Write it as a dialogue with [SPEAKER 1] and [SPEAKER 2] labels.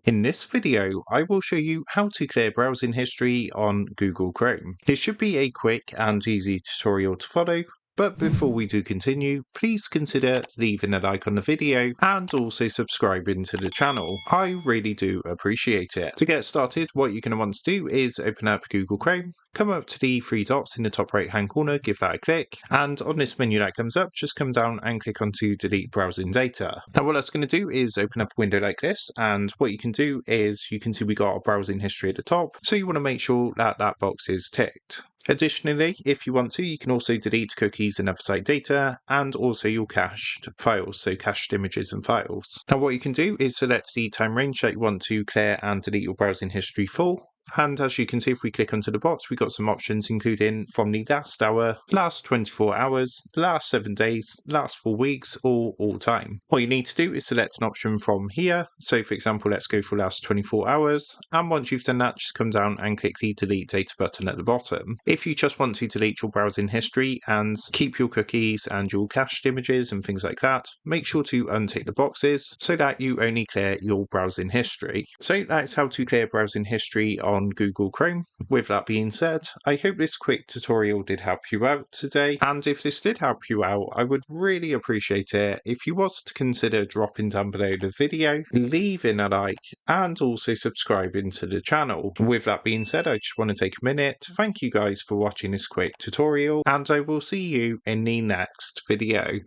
[SPEAKER 1] In this video, I will show you how to clear browsing history on Google Chrome. It should be a quick and easy tutorial to follow, but before we do continue, please consider leaving a like on the video and also subscribing to the channel. I really do appreciate it. To get started, what you're going to want to do is open up Google Chrome, come up to the three dots in the top right hand corner, give that a click, and on this menu that comes up, just come down and click onto delete browsing data. Now what that's going to do is open up a window like this, and what you can do is you can see we got our browsing history at the top, so you want to make sure that that box is ticked. Additionally, if you want to, you can also delete cookies and other site data and also your cached files, so cached images and files. Now what you can do is select the time range that you want to clear and delete your browsing history for. And as you can see, if we click onto the box, we've got some options including from the last hour, last 24 hours, last 7 days, last 4 weeks, or all time. What you need to do is select an option from here. So for example, let's go for last 24 hours. And once you've done that, just come down and click the delete data button at the bottom. If you just want to delete your browsing history and keep your cookies and your cached images and things like that, make sure to untick the boxes so that you only clear your browsing history. So that's how to clear browsing history on Google Chrome. With that being said, I hope this quick tutorial did help you out today, and if this did help you out, I would really appreciate it if you was to consider dropping down below the video, leaving a like, and also subscribing to the channel. With that being said, I just want to take a minute to thank you guys for watching this quick tutorial, and I will see you in the next video.